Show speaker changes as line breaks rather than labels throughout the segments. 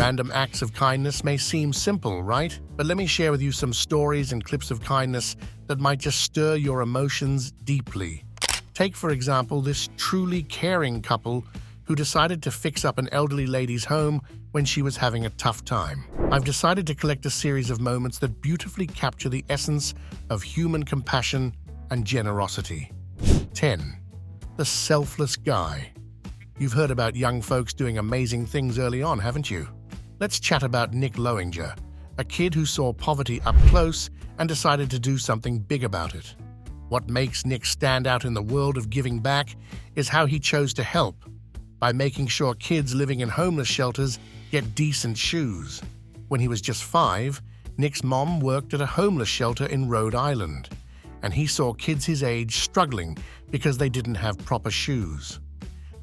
Random acts of kindness may seem simple, right? But let me share with you some stories and clips of kindness that might just stir your emotions deeply. Take, for example, this truly caring couple who decided to fix up an elderly lady's home when she was having a tough time. I've decided to collect a series of moments that beautifully capture the essence of human compassion and generosity. 10. The selfless guy. You've heard about young folks doing amazing things early on, haven't you? Let's chat about Nick Lowinger, a kid who saw poverty up close and decided to do something big about it. What makes Nick stand out in the world of giving back is how he chose to help, by making sure kids living in homeless shelters get decent shoes. When he was just 5, Nick's mom worked at a homeless shelter in Rhode Island, and he saw kids his age struggling because they didn't have proper shoes.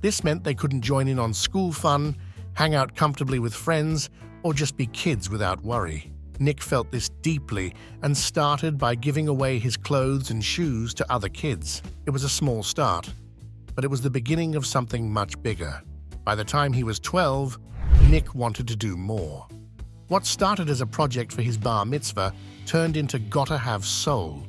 This meant they couldn't join in on school fun, hang out comfortably with friends, or just be kids without worry. Nick felt this deeply and started by giving away his clothes and shoes to other kids. It was a small start, but it was the beginning of something much bigger. By the time he was 12, Nick wanted to do more. What started as a project for his bar mitzvah turned into Gotta Have Soul,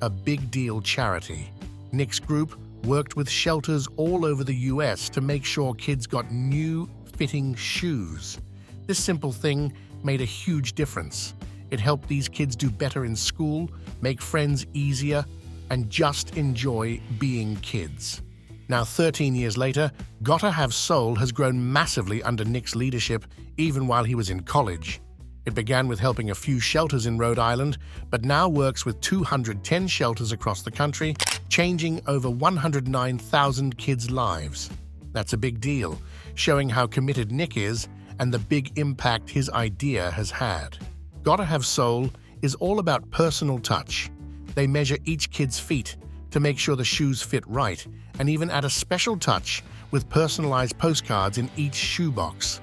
a big deal charity. Nick's group worked with shelters all over the US to make sure kids got new, fitting shoes. This simple thing made a huge difference. It helped these kids do better in school, make friends easier, and just enjoy being kids. Now, 13 years later, Gotta Have Soul has grown massively under Nick's leadership, even while he was in college. It began with helping a few shelters in Rhode Island, but now works with 210 shelters across the country, changing over 109,000 kids' lives. That's a big deal, showing how committed Nick is and the big impact his idea has had. Gotta Have Soul is all about personal touch. They measure each kid's feet to make sure the shoes fit right, and even add a special touch with personalized postcards in each shoebox.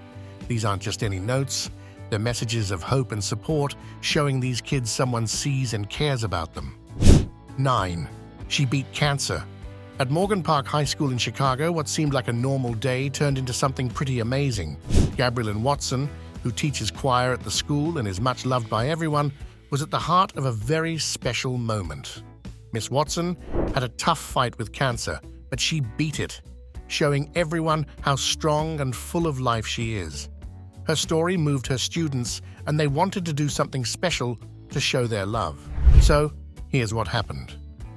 These aren't just any notes, they're messages of hope and support, showing these kids someone sees and cares about them. 9. She beat cancer. At Morgan Park High School in Chicago, what seemed like a normal day turned into something pretty amazing. Gabrielle Watson, who teaches choir at the school and is much loved by everyone, was at the heart of a very special moment. Miss Watson had a tough fight with cancer, but she beat it, showing everyone how strong and full of life she is. Her story moved her students, and they wanted to do something special to show their love. So, here's what happened.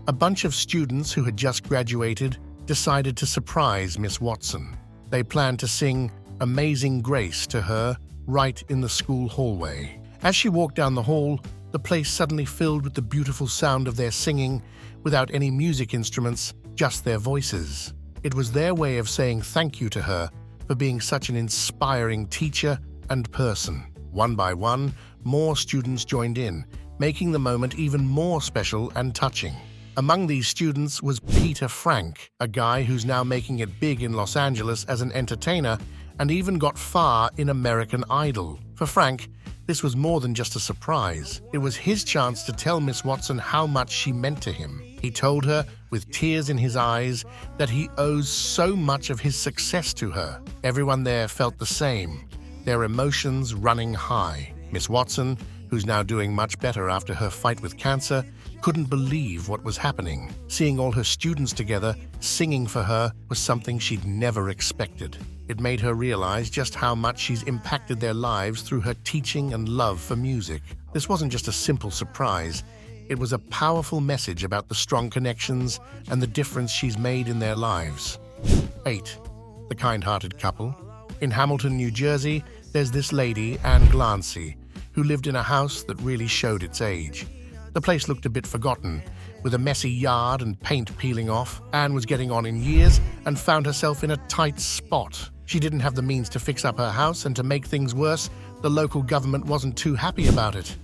A bunch of students who had just graduated decided to surprise Miss Watson. They planned to sing Amazing Grace to her right in the school hallway. As she walked down the hall, the place suddenly filled with the beautiful sound of their singing, without any music instruments, just their voices. It was their way of saying thank you to her for being such an inspiring teacher and person. One by one, more students joined in, making the moment even more special and touching. Among these students was Peter Frank, a guy who's now making it big in Los Angeles as an entertainer and even got far in American Idol. For Frank, this was more than just a surprise. It was his chance to tell Miss Watson how much she meant to him. He told her, with tears in his eyes, that he owes so much of his success to her. Everyone there felt the same, their emotions running high. Miss Watson, who's now doing much better after her fight with cancer, couldn't believe what was happening. Seeing all her students together, singing for her, was something she'd never expected. It made her realize just how much she's impacted their lives through her teaching and love for music. This wasn't just a simple surprise. It was a powerful message about the strong connections and the difference she's made in their lives. 8. The kind-hearted couple. In Hamilton, New Jersey, there's this lady, Anne Glancy, who lived in a house that really showed its age. The place looked a bit forgotten, with a messy yard and paint peeling off. Anne was getting on in years and found herself in a tight spot. She didn't have the means to fix up her house, and to make things worse, the local government wasn't too happy about it.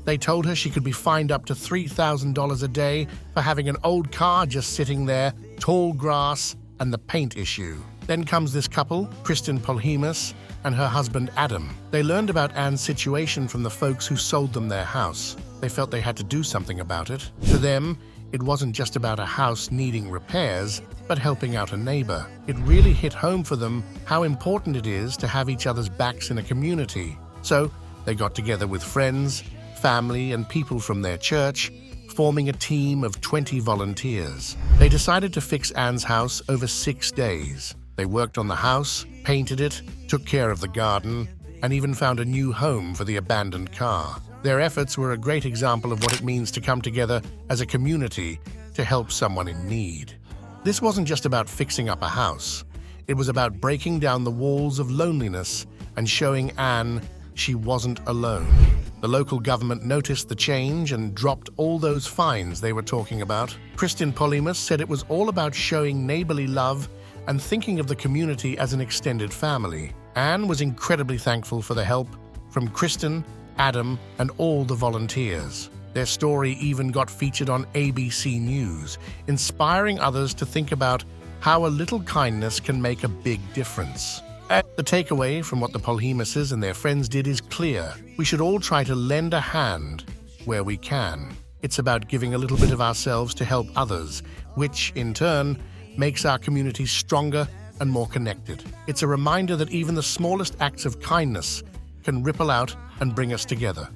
They told her she could be fined up to $3,000 a day for having an old car just sitting there, tall grass, and the paint issue. Then comes this couple, Kristen Polhemus and her husband Adam. They learned about Anne's situation from the folks who sold them their house. They felt they had to do something about it. To them, It wasn't just about a house needing repairs, but helping out a neighbor. It really hit home for them how important it is to have each other's backs in a community. So they got together with friends, family, and people from their church, forming a team of 20 volunteers. They decided to fix Anne's house over 6 days. They worked on the house, painted it, took care of the garden, and even found a new home for the abandoned car. Their efforts were a great example of what it means to come together as a community to help someone in need. This wasn't just about fixing up a house. It was about breaking down the walls of loneliness and showing Anne she wasn't alone. The local government noticed the change and dropped all those fines they were talking about. Kristin Polymus said it was all about showing neighborly love and thinking of the community as an extended family. Anne was incredibly thankful for the help from Kristin, Adam, and all the volunteers. Their story even got featured on ABC News, inspiring others to think about how a little kindness can make a big difference. The takeaway from what the Polymuses and their friends did is clear. We should all try to lend a hand where we can. It's about giving a little bit of ourselves to help others, which, in turn, makes our community stronger and more connected. It's a reminder that even the smallest acts of kindness can ripple out and bring us together.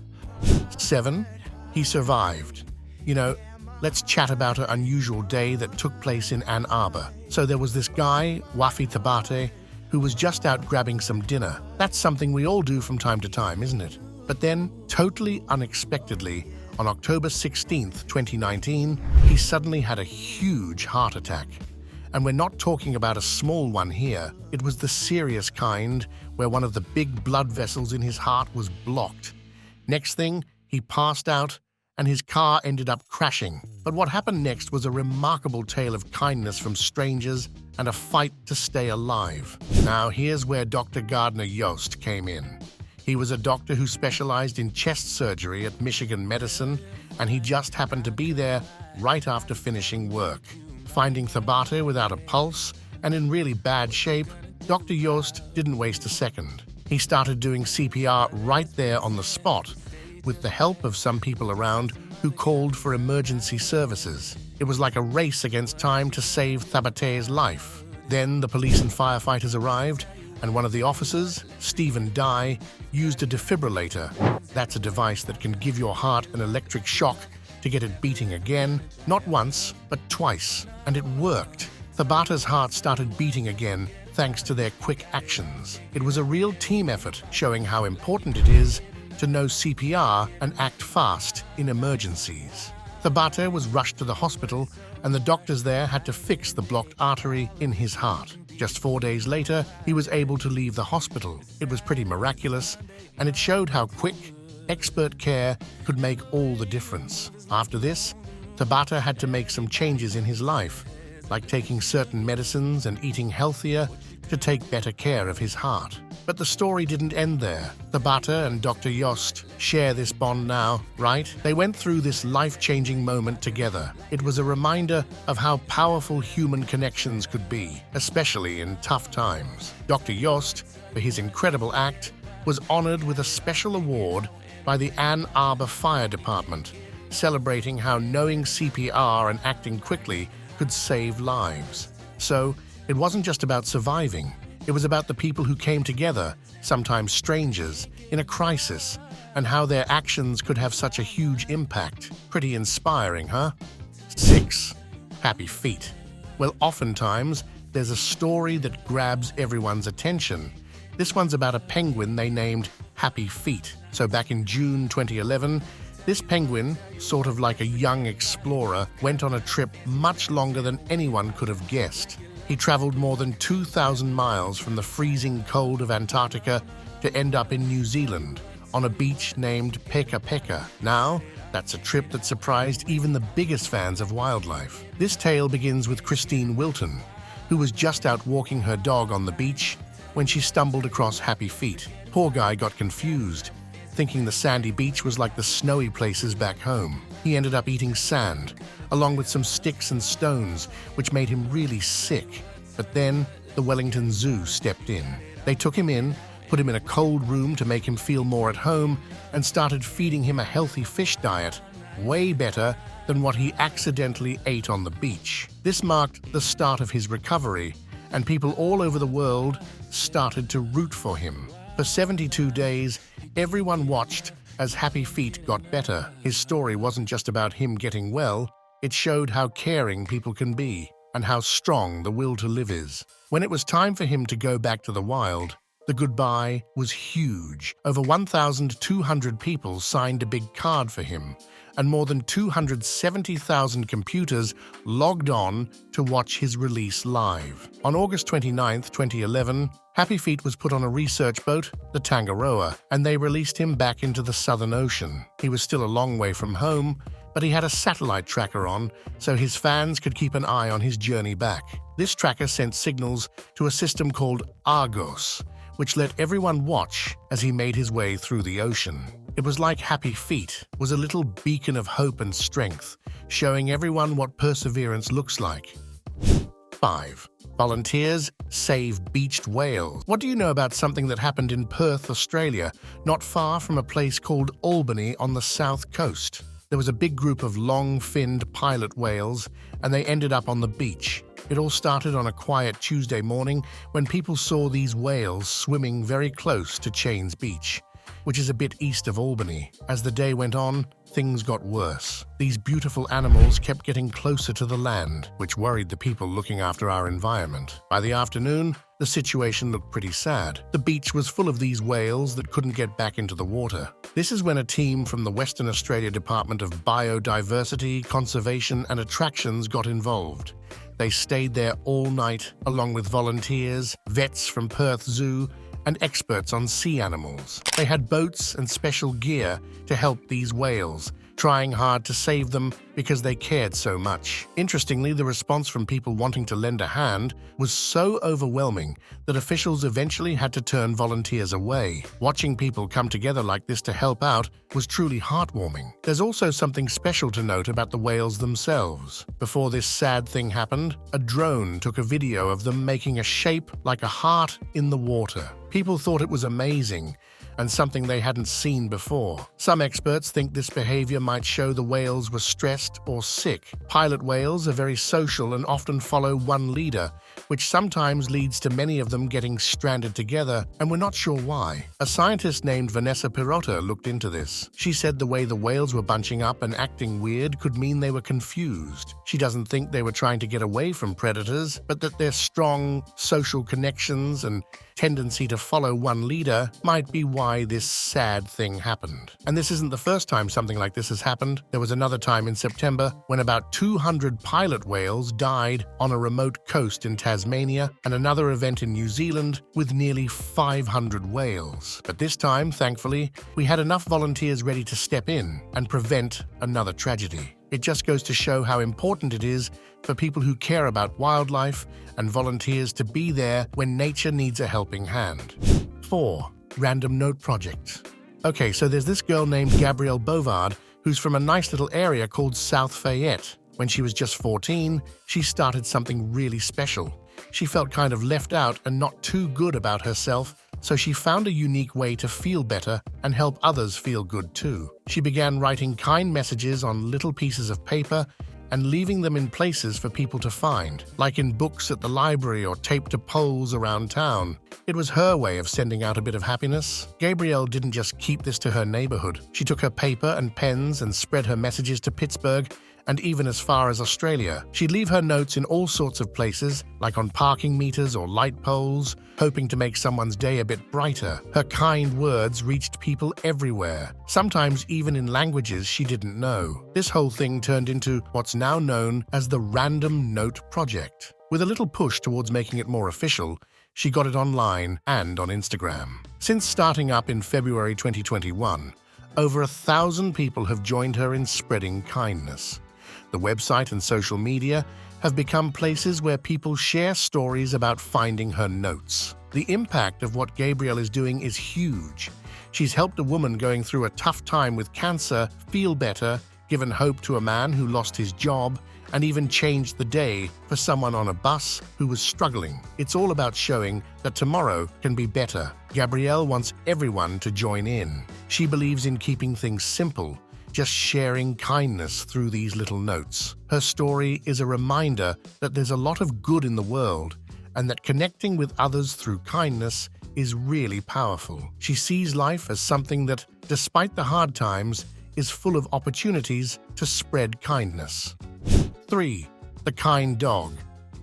7. He survived. Let's chat about an unusual day that took place in Ann Arbor. So there was this guy, Wafi Tabate, who was just out grabbing some dinner. That's something we all do from time to time, isn't it? But then, totally unexpectedly, on October 16th, 2019, he suddenly had a huge heart attack. And we're not talking about a small one here. It was the serious kind, where one of the big blood vessels in his heart was blocked. Next thing, he passed out, and his car ended up crashing. But what happened next was a remarkable tale of kindness from strangers and a fight to stay alive. Now, here's where Dr. Gardner Yost came in. He was a doctor who specialized in chest surgery at Michigan Medicine, and he just happened to be there right after finishing work. Finding Tabate without a pulse and in really bad shape, Dr. Yost didn't waste a second. He started doing CPR right there on the spot, with the help of some people around who called for emergency services. It was like a race against time to save Tabate's life. Then the police and firefighters arrived, and one of the officers, Stephen Dye, used a defibrillator. That's a device that can give your heart an electric shock to get it beating again, not once, but twice. And it worked. Tabate's heart started beating again thanks to their quick actions. It was a real team effort, showing how important it is to know CPR and act fast in emergencies. Tabate was rushed to the hospital, and the doctors there had to fix the blocked artery in his heart. Just 4 days later, he was able to leave the hospital. It was pretty miraculous, and it showed how quick, expert care could make all the difference. After this, Tabate had to make some changes in his life, like taking certain medicines and eating healthier to take better care of his heart. But the story didn't end there. Tabate and Dr. Yost share this bond now, right? They went through this life-changing moment together. It was a reminder of how powerful human connections could be, especially in tough times. Dr. Yost, for his incredible act, was honored with a special award by the Ann Arbor Fire Department, celebrating how knowing CPR and acting quickly could save lives. So, it wasn't just about surviving. It was about the people who came together, sometimes strangers, in a crisis, and how their actions could have such a huge impact. Pretty inspiring, huh? 6. Happy feet. Well, oftentimes, there's a story that grabs everyone's attention. This one's about a penguin they named Happy Feet. So back in June 2011, this penguin, sort of like a young explorer, went on a trip much longer than anyone could have guessed. He traveled more than 2,000 miles from the freezing cold of Antarctica to end up in New Zealand, on a beach named Peka Peka. Now, that's a trip that surprised even the biggest fans of wildlife. This tale begins with Christine Wilton, who was just out walking her dog on the beach when she stumbled across Happy Feet. Poor guy got confused, thinking the sandy beach was like the snowy places back home. He ended up eating sand, along with some sticks and stones, which made him really sick. But then, the Wellington Zoo stepped in. They took him in, put him in a cold room to make him feel more at home, and started feeding him a healthy fish diet way better than what he accidentally ate on the beach. This marked the start of his recovery, and people all over the world started to root for him. For 72 days, everyone watched as Happy Feet got better. His story wasn't just about him getting well, it showed how caring people can be and how strong the will to live is. When it was time for him to go back to the wild, the goodbye was huge. Over 1,200 people signed a big card for him, and more than 270,000 computers logged on to watch his release live. On August 29, 2011, Happy Feet was put on a research boat, the Tangaroa, and they released him back into the Southern Ocean. He was still a long way from home, but he had a satellite tracker on, so his fans could keep an eye on his journey back. This tracker sent signals to a system called Argos, which let everyone watch as he made his way through the ocean. It was like Happy Feet was a little beacon of hope and strength, showing everyone what perseverance looks like. 5. Volunteers save beached whales. What do you know about something that happened in Perth, Australia, not far from a place called Albany on the south coast? There was a big group of long-finned pilot whales, and they ended up on the beach. It all started on a quiet Tuesday morning when people saw these whales swimming very close to Chains Beach, which is a bit east of Albany. As the day went on, things got worse. These beautiful animals kept getting closer to the land, which worried the people looking after our environment. By the afternoon, the situation looked pretty sad. The beach was full of these whales that couldn't get back into the water. This is when a team from the Western Australia Department of Biodiversity, Conservation and Attractions got involved. They stayed there all night, along with volunteers, vets from Perth Zoo, and experts on sea animals. They had boats and special gear to help these whales, trying hard to save them because they cared so much. Interestingly, the response from people wanting to lend a hand was so overwhelming that officials eventually had to turn volunteers away. Watching people come together like this to help out was truly heartwarming. There's also something special to note about the whales themselves. Before this sad thing happened, a drone took a video of them making a shape like a heart in the water. People thought it was amazing and something they hadn't seen before. Some experts think this behavior might show the whales were stressed or sick. Pilot whales are very social and often follow one leader, which sometimes leads to many of them getting stranded together, and we're not sure why. A scientist named Vanessa Pirotta looked into this. She said the way the whales were bunching up and acting weird could mean they were confused. She doesn't think they were trying to get away from predators, but that their strong social connections and tendency to follow one leader might be why this sad thing happened. And this isn't the first time something like this has happened. There was another time in September when about 200 pilot whales died on a remote coast in Tasmania, and another event in New Zealand with nearly 500 whales. But this time, thankfully, we had enough volunteers ready to step in and prevent another tragedy. It just goes to show how important it is for people who care about wildlife and volunteers to be there when nature needs a helping hand. 4. Random note project. Okay, so there's this girl named Gabrielle Bovard who's from a nice little area called South Fayette. When she was just 14, she started something really special. She felt kind of left out and not too good about herself, so she found a unique way to feel better and help others feel good too. She began writing kind messages on little pieces of paper and leaving them in places for people to find, like in books at the library or taped to poles around town. It was her way of sending out a bit of happiness. Gabrielle didn't just keep this to her neighborhood. She took her paper and pens and spread her messages to Pittsburgh and even as far as Australia. She'd leave her notes in all sorts of places, like on parking meters or light poles, hoping to make someone's day a bit brighter. Her kind words reached people everywhere, sometimes even in languages she didn't know. This whole thing turned into what's now known as the Random Note Project. With a little push towards making it more official, she got it online and on Instagram. Since starting up in February 2021, over 1,000 people have joined her in spreading kindness. The website and social media have become places where people share stories about finding her notes. The impact of what Gabrielle is doing is huge. She's helped a woman going through a tough time with cancer feel better, given hope to a man who lost his job, and even changed the day for someone on a bus who was struggling. It's all about showing that tomorrow can be better. Gabrielle wants everyone to join in. She believes in keeping things simple, just sharing kindness through these little notes. Her story is a reminder that there's a lot of good in the world and that connecting with others through kindness is really powerful. She sees life as something that, despite the hard times, is full of opportunities to spread kindness. 3. The Kind Dog.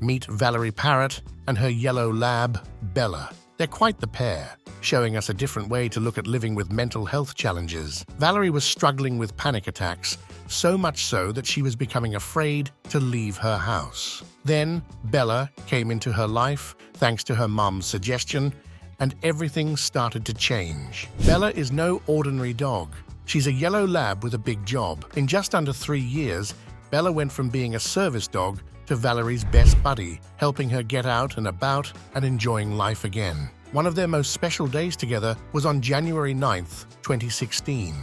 Meet Valerie Parrott and her yellow lab, Bella. They're quite the pair, showing us a different way to look at living with mental health challenges. Valerie was struggling with panic attacks, so much so that she was becoming afraid to leave her house. Then, Bella came into her life, thanks to her mom's suggestion, and everything started to change. Bella is no ordinary dog. She's a yellow lab with a big job. In just under 3 years, Bella went from being a service dog to Valerie's best buddy, helping her get out and about and enjoying life again. One of their most special days together was on January 9th, 2016,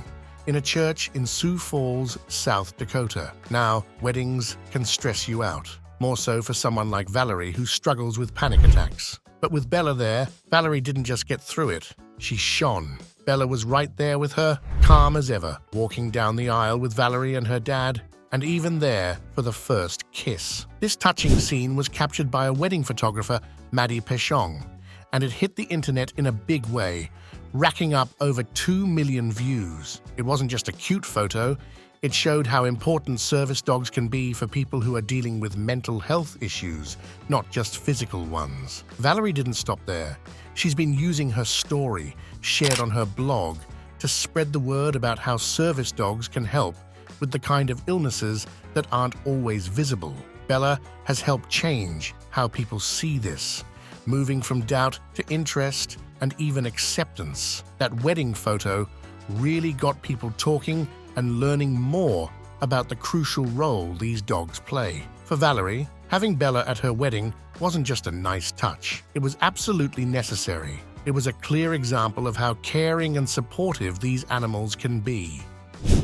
in a church in Sioux Falls, South Dakota. Now, weddings can stress you out, more so for someone like Valerie who struggles with panic attacks. But with Bella there, Valerie didn't just get through it, she shone. Bella was right there with her, calm as ever, walking down the aisle with Valerie and her dad, and even there for the first kiss. This touching scene was captured by a wedding photographer, Maddie Pechong, and it hit the internet in a big way, racking up over 2 million views. It wasn't just a cute photo, it showed how important service dogs can be for people who are dealing with mental health issues, not just physical ones. Valerie didn't stop there. She's been using her story, shared on her blog, to spread the word about how service dogs can help with the kind of illnesses that aren't always visible. Bella has helped change how people see this, moving from doubt to interest and even acceptance. That wedding photo really got people talking and learning more about the crucial role these dogs play. For Valerie, having Bella at her wedding wasn't just a nice touch. It was absolutely necessary. It was a clear example of how caring and supportive these animals can be.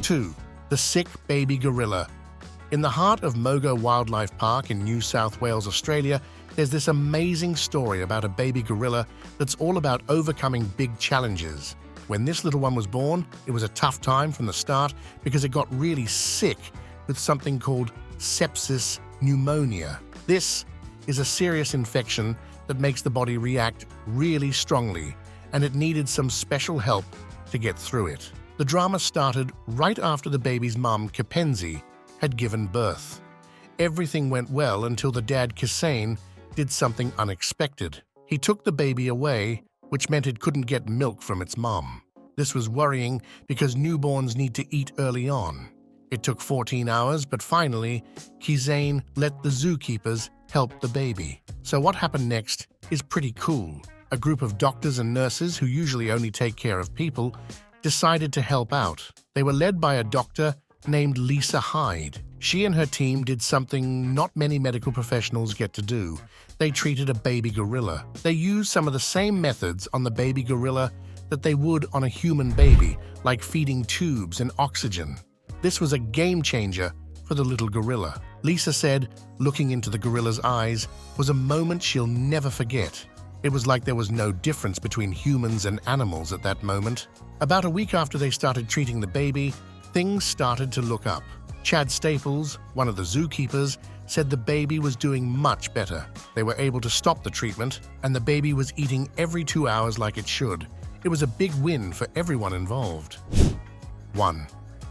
2. The Sick Baby Gorilla. In the heart of Mogo Wildlife Park in New South Wales, Australia, there's this amazing story about a baby gorilla that's all about overcoming big challenges. When this little one was born, it was a tough time from the start because it got really sick with something called sepsis pneumonia. This is a serious infection that makes the body react really strongly, and it needed some special help to get through it. The drama started right after the baby's mom, Kipenzi, had given birth. Everything went well until the dad, Kisane, did something unexpected. He took the baby away, which meant it couldn't get milk from its mom. This was worrying because newborns need to eat early on. It took 14 hours, but finally, Kisane let the zookeepers help the baby. So what happened next is pretty cool. A group of doctors and nurses who usually only take care of people decided to help out. They were led by a doctor named Lisa Hyde. She and her team did something not many medical professionals get to do. They treated a baby gorilla. They used some of the same methods on the baby gorilla that they would on a human baby, like feeding tubes and oxygen. This was a game changer for the little gorilla. Lisa said, looking into the gorilla's eyes was a moment she'll never forget. It was like there was no difference between humans and animals at that moment. About a week after they started treating the baby, things started to look up. Chad Staples, one of the zookeepers, said the baby was doing much better. They were able to stop the treatment, and the baby was eating every 2 hours like it should. It was a big win for everyone involved. 1.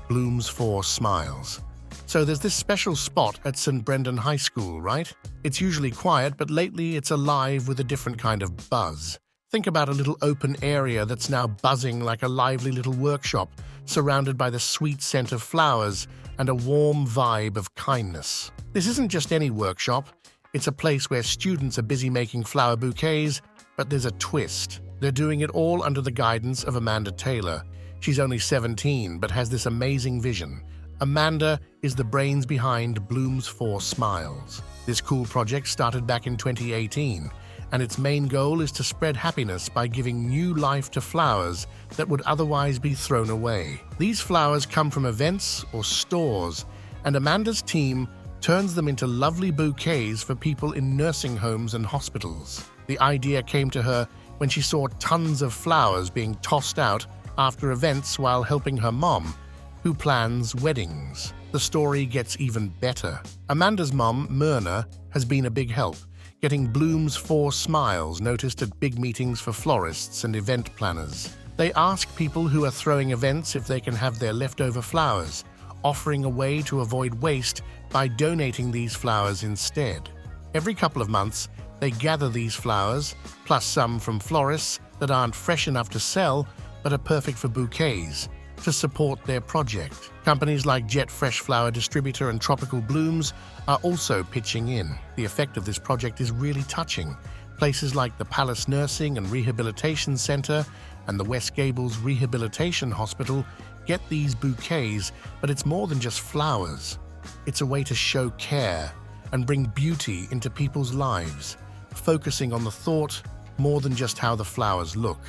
Bloom's 4 Smiles. So there's this special spot at St. Brendan High School, right? It's usually quiet, but lately it's alive with a different kind of buzz. Think about a little open area that's now buzzing like a lively little workshop, surrounded by the sweet scent of flowers and a warm vibe of kindness. This isn't just any workshop. It's a place where students are busy making flower bouquets, but there's a twist. They're doing it all under the guidance of Amanda Taylor. She's only 17, but has this amazing vision. Amanda is the brains behind Bloom's 4 Smiles. This cool project started back in 2018, and its main goal is to spread happiness by giving new life to flowers that would otherwise be thrown away. These flowers come from events or stores, and Amanda's team turns them into lovely bouquets for people in nursing homes and hospitals. The idea came to her when she saw tons of flowers being tossed out after events while helping her mom, who plans weddings. The story gets even better. Amanda's mom, Myrna, has been a big help, getting blooms for smiles noticed at big meetings for florists and event planners. They ask people who are throwing events if they can have their leftover flowers, offering a way to avoid waste by donating these flowers instead. Every couple of months, they gather these flowers, plus some from florists that aren't fresh enough to sell but are perfect for bouquets, to support their project. Companies like Jet Fresh Flower Distributor and Tropical Blooms are also pitching in. The effect of this project is really touching. Places like the Palace Nursing and Rehabilitation Center and the West Gables Rehabilitation Hospital get these bouquets, but it's more than just flowers. It's a way to show care and bring beauty into people's lives, focusing on the thought more than just how the flowers look.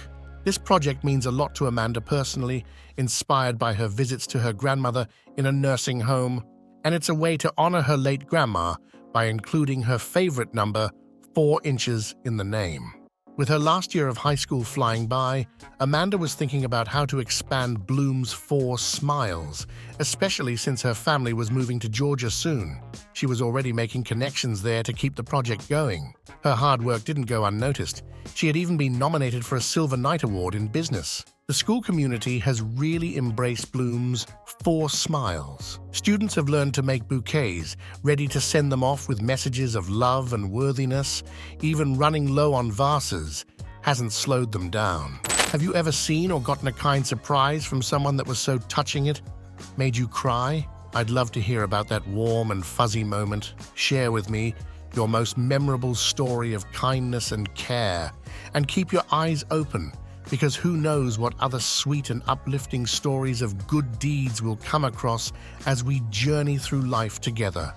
This project means a lot to Amanda personally, inspired by her visits to her grandmother in a nursing home, and it's a way to honor her late grandma by including her favorite number, 4 inches, in the name. With her last year of high school flying by, Amanda was thinking about how to expand Bloom's 4 Smiles, especially since her family was moving to Georgia soon. She was already making connections there to keep the project going. Her hard work didn't go unnoticed. She had even been nominated for a Silver Knight Award in business. The school community has really embraced Bloom's 4 Smiles. Students have learned to make bouquets, ready to send them off with messages of love and worthiness. Even running low on vases hasn't slowed them down. Have you ever seen or gotten a kind surprise from someone that was so touching it made you cry? I'd love to hear about that warm and fuzzy moment. Share with me your most memorable story of kindness and care, and keep your eyes open, because who knows what other sweet and uplifting stories of good deeds we'll come across as we journey through life together.